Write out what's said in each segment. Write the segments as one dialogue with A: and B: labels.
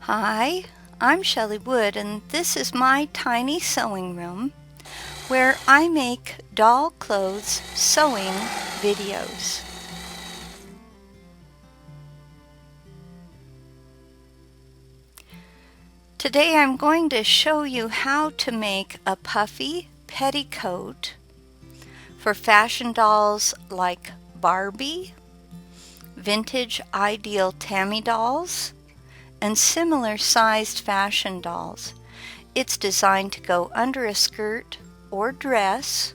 A: Hi, I'm Chelly Wood, and this is my tiny sewing room where I make doll clothes sewing videos. Today I'm going to show you how to make a puffy petticoat for fashion dolls like Barbie, vintage ideal Tammy dolls, and similar sized fashion dolls. It's designed to go under a skirt or dress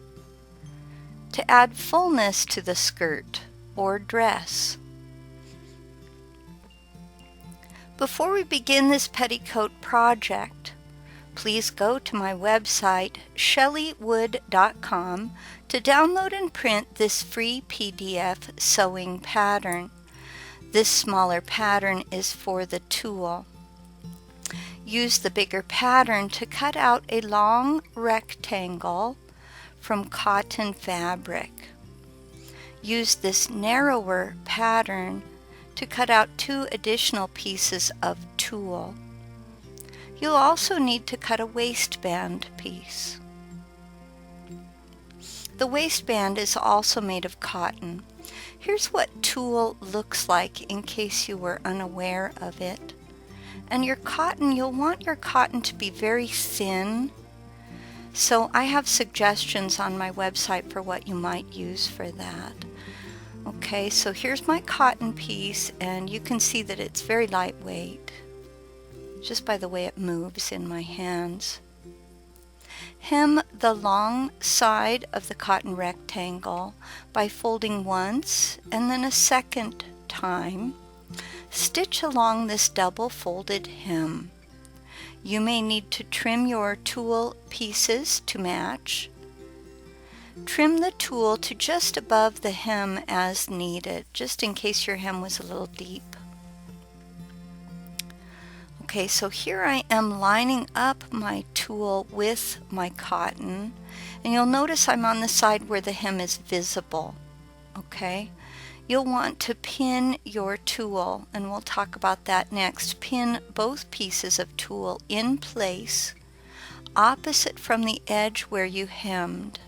A: to add fullness to the skirt or dress. Before we begin this petticoat project, please go to my website chellywood.com to download and print this free PDF sewing pattern. This smaller pattern is for the tulle. Use the bigger pattern to cut out a long rectangle from cotton fabric. Use this narrower pattern to cut out 2 additional pieces of tulle. You'll also need to cut a waistband piece. The waistband is also made of cotton. Here's what tulle looks like in case you were unaware of it. And your cotton, you'll want your cotton to be very thin. So I have suggestions on my website for what you might use for that. Okay, so here's my cotton piece, and you can see that it's very lightweight, just by the way it moves in my hands. Hem the long side of the cotton rectangle by folding once and then a second time. Stitch along this double folded hem. You may need to trim your tulle pieces to match. Trim the tulle to just above the hem as needed, just in case your hem was a little deep. Okay, so here I am lining up my tulle with my cotton, and you'll notice I'm on the side where the hem is visible. Okay, you'll want to pin your tulle, and we'll talk about that next. Pin both pieces of tulle in place, opposite from the edge where you hemmed.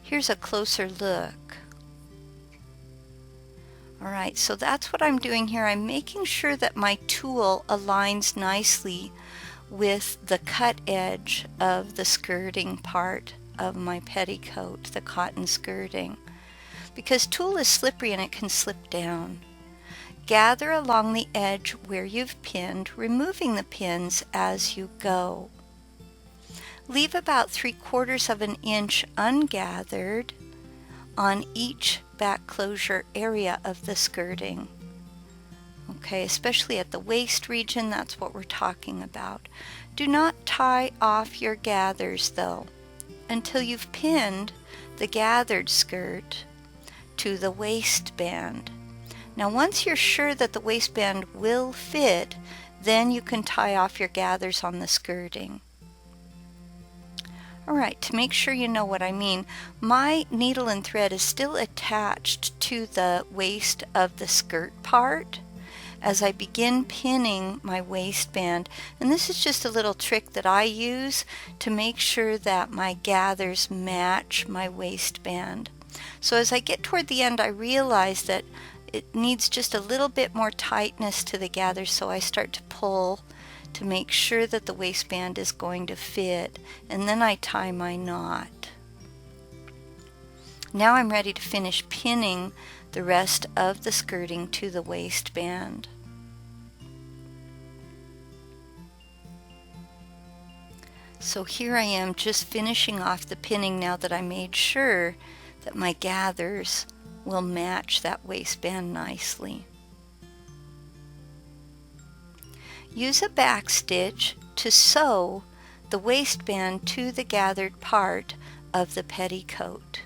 A: Here's a closer look. Alright, so that's what I'm doing here. I'm making sure that my tulle aligns nicely with the cut edge of the skirting part of my petticoat, the cotton skirting. Because tulle is slippery and it can slip down. Gather along the edge where you've pinned, removing the pins as you go. Leave about 3/4 of an inch ungathered on each back closure area of the skirting. Okay, especially at the waist region, that's what we're talking about. Do not tie off your gathers though until you've pinned the gathered skirt to the waistband. Now once you're sure that the waistband will fit, then you can tie off your gathers on the skirting. Alright, to make sure you know what I mean, my needle and thread is still attached to the waist of the skirt part as I begin pinning my waistband. And this is just a little trick that I use to make sure that my gathers match my waistband. So as I get toward the end, I realize that it needs just a little bit more tightness to the gathers, so I start to pull to make sure that the waistband is going to fit, and then I tie my knot. Now I'm ready to finish pinning the rest of the skirting to the waistband. So here I am just finishing off the pinning now that I made sure that my gathers will match that waistband nicely. Use a backstitch to sew the waistband to the gathered part of the petticoat,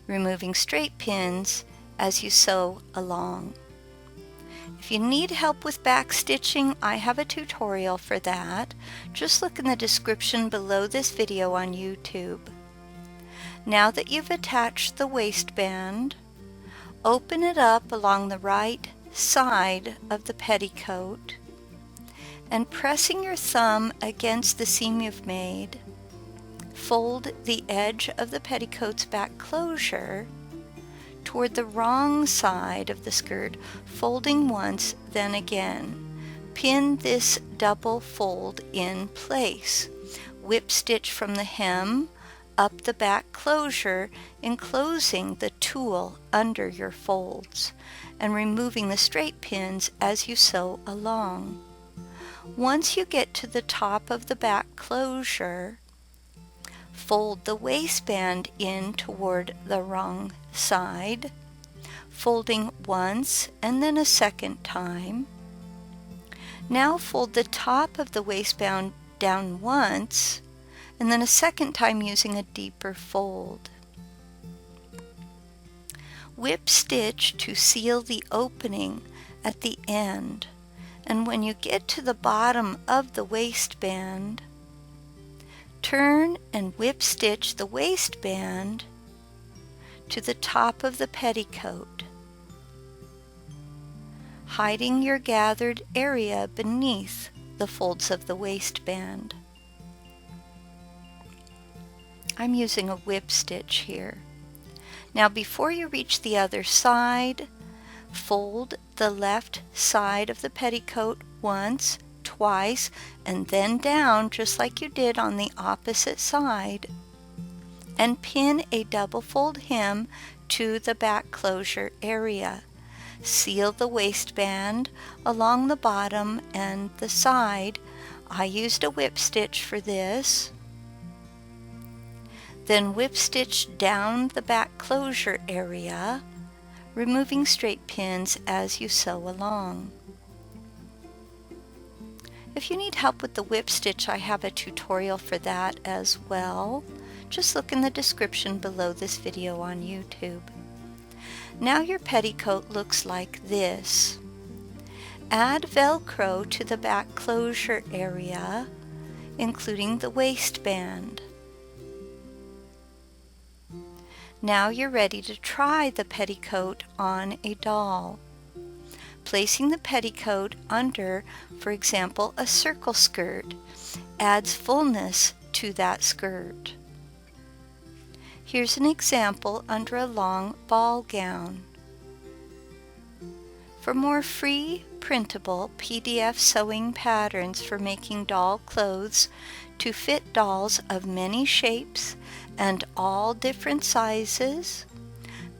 A: removing straight pins as you sew along. If you need help with backstitching, I have a tutorial for that. Just look in the description below this video on YouTube. Now that you've attached the waistband, open it up along the right side of the petticoat, and pressing your thumb against the seam you've made, fold the edge of the petticoat's back closure toward the wrong side of the skirt, folding once, then again. Pin this double fold in place. Whip stitch from the hem up the back closure, enclosing the tulle under your folds, and removing the straight pins as you sew along. Once you get to the top of the back closure, fold the waistband in toward the wrong side, folding once and then a second time. Now fold the top of the waistband down once and then a second time using a deeper fold. Whip stitch to seal the opening at the end, and when you get to the bottom of the waistband, turn and whip stitch the waistband to the top of the petticoat, hiding your gathered area beneath the folds of the waistband. I'm using a whip stitch here. Now before you reach the other side, fold the left side of the petticoat once, twice, and then down just like you did on the opposite side, and pin a double fold hem to the back closure area. Seal the waistband along the bottom and the side. I used a whip stitch for this. Then whip stitch down the back closure area, removing straight pins as you sew along. If you need help with the whip stitch, I have a tutorial for that as well. Just look in the description below this video on YouTube. Now your petticoat looks like this. Add Velcro to the back closure area, including the waistband. Now you're ready to try the petticoat on a doll. Placing the petticoat under, for example, a circle skirt, adds fullness to that skirt. Here's an example under a long ball gown. For more free, printable PDF sewing patterns for making doll clothes to fit dolls of many shapes and all different sizes,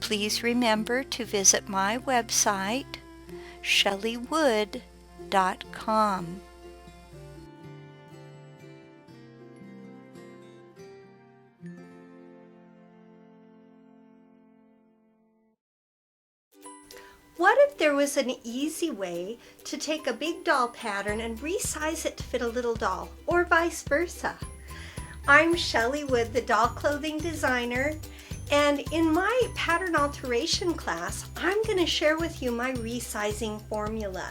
A: please remember to visit my website, chellywood.com.
B: What if there was an easy way to take a big doll pattern and resize it to fit a little doll, or vice versa? I'm Chelly Wood, the doll clothing designer, and in my pattern alteration class, I'm going to share with you my resizing formula.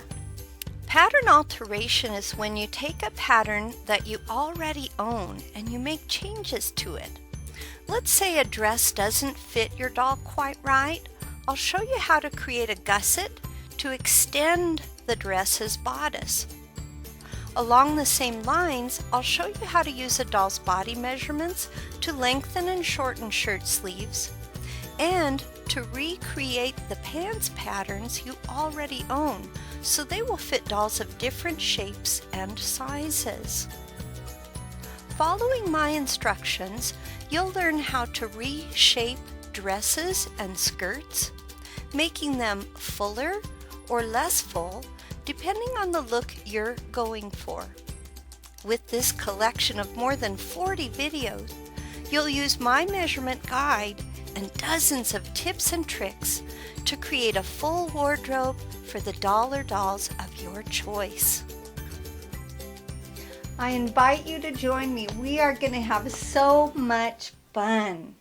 A: Pattern alteration is when you take a pattern that you already own and you make changes to it. Let's say a dress doesn't fit your doll quite right. I'll show you how to create a gusset to extend the dress's bodice. Along the same lines, I'll show you how to use a doll's body measurements to lengthen and shorten shirt sleeves, and to recreate the pants patterns you already own so they will fit dolls of different shapes and sizes. Following my instructions, you'll learn how to reshape dresses and skirts, making them fuller or less full depending on the look you're going for. With this collection of more than 40 videos, you'll use my measurement guide and dozens of tips and tricks to create a full wardrobe for the doll or dolls of your choice.
B: I invite you to join me. We are going to have so much fun.